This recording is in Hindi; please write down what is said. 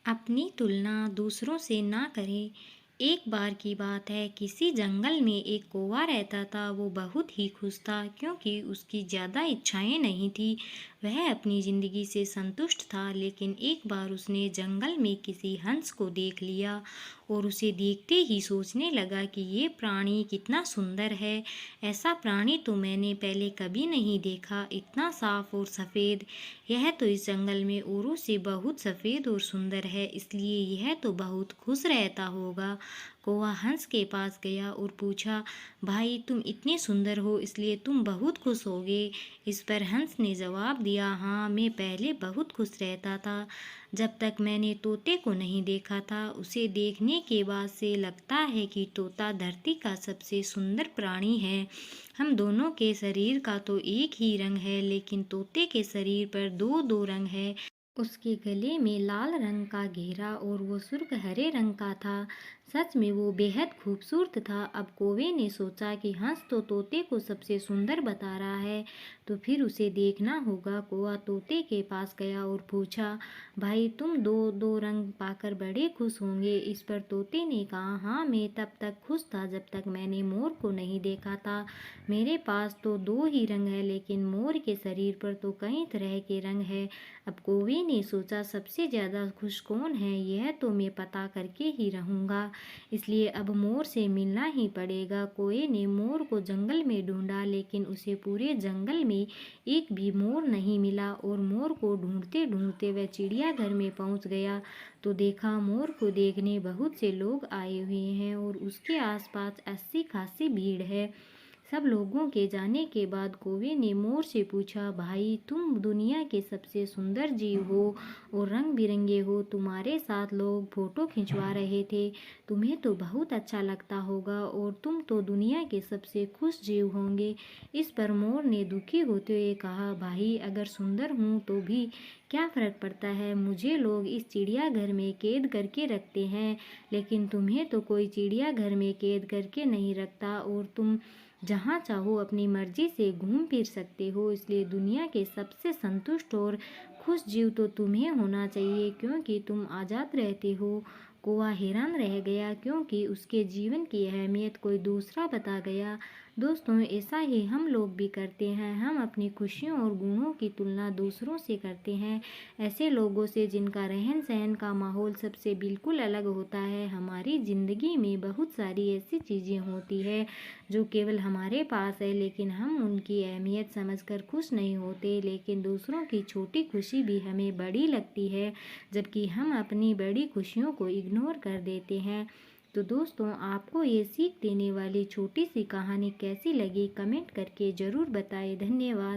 अपनी तुलना दूसरों से ना करें। एक बार की बात है, किसी जंगल में एक कौवा रहता था। वो बहुत ही खुश था क्योंकि उसकी ज़्यादा इच्छाएं नहीं थी। वह अपनी ज़िंदगी से संतुष्ट था, लेकिन एक बार उसने जंगल में किसी हंस को देख लिया और उसे देखते ही सोचने लगा कि ये प्राणी कितना सुंदर है। ऐसा प्राणी तो मैंने पहले कभी नहीं देखा, इतना साफ और सफ़ेद। यह तो इस जंगल में औरों से बहुत सफ़ेद और सुंदर है, इसलिए यह तो बहुत खुश रहता होगा। कौवा हंस के पास गया और पूछा, भाई तुम इतने सुंदर हो इसलिए तुम बहुत खुश होगे। इस पर हंस ने जवाब दिया, हाँ मैं पहले बहुत खुश रहता था, जब तक मैंने तोते को नहीं देखा था। उसे देखने के बाद से लगता है कि तोता धरती का सबसे सुंदर प्राणी है। हम दोनों के शरीर का तो एक ही रंग है, लेकिन तोते के शरीर पर दो दो रंग है। उसके गले में लाल रंग का घेरा और वो सुर्ख हरे रंग का था। सच में वो बेहद खूबसूरत था। अब कौवे ने सोचा कि हंस तो तोते को सबसे सुंदर बता रहा है, तो फिर उसे देखना होगा। कौवा तोते के पास गया और पूछा, भाई तुम दो दो रंग पाकर बड़े खुश होंगे। इस पर तोते ने कहा, हाँ मैं तब तक खुश था जब तक मैंने मोर को नहीं देखा था। मेरे पास तो दो ही रंग है, लेकिन मोर के शरीर पर तो कई तरह के रंग है। अब कौवे ने सोचा, सबसे ज़्यादा खुश कौन है यह तो मैं पता करके ही रहूँगा, इसलिए अब मोर से मिलना ही पड़ेगा। कौवे ने मोर को जंगल में ढूंढा, लेकिन उसे पूरे जंगल में एक भी मोर नहीं मिला। और मोर को ढूंढते ढूंढते वह चिड़ियाघर में पहुंच गया तो देखा मोर को देखने बहुत से लोग आए हुए हैं और उसके आसपास अच्छी खासी भीड़ है। सब लोगों के जाने के बाद कौवे ने मोर से पूछा, भाई तुम दुनिया के सबसे सुंदर जीव हो और रंग बिरंगे हो, तुम्हारे साथ लोग फोटो खिंचवा रहे थे, तुम्हें तो बहुत अच्छा लगता होगा और तुम तो दुनिया के सबसे खुश जीव होंगे। इस पर मोर ने दुखी होते हुए कहा, भाई अगर सुंदर हूँ तो भी क्या फ़र्क पड़ता है, मुझे लोग इस चिड़ियाघर में कैद करके रखते हैं, लेकिन तुम्हें तो कोई चिड़ियाघर में कैद करके नहीं रखता और तुम जहाँ चाहो अपनी मर्जी से घूम फिर सकते हो। इसलिए दुनिया के सबसे संतुष्ट और खुश जीव तो तुम्हें होना चाहिए, क्योंकि तुम आज़ाद रहते हो। कौवा हैरान रह गया क्योंकि उसके जीवन की अहमियत कोई दूसरा बता गया। दोस्तों, ऐसा ही हम लोग भी करते हैं। हम अपनी खुशियों और गुणों की तुलना दूसरों से करते हैं, ऐसे लोगों से जिनका रहन सहन का माहौल सबसे बिल्कुल अलग होता है। हमारी ज़िंदगी में बहुत सारी ऐसी चीज़ें होती है जो केवल हमारे पास है, लेकिन हम उनकी अहमियत समझकर खुश नहीं होते। लेकिन दूसरों की छोटी खुशी भी हमें बड़ी लगती है, जबकि हम अपनी बड़ी खुशियों को इग्नोर कर देते हैं। तो दोस्तों, आपको ये सीख देने वाली छोटी सी कहानी कैसी लगी, कमेंट करके ज़रूर बताएं। धन्यवाद।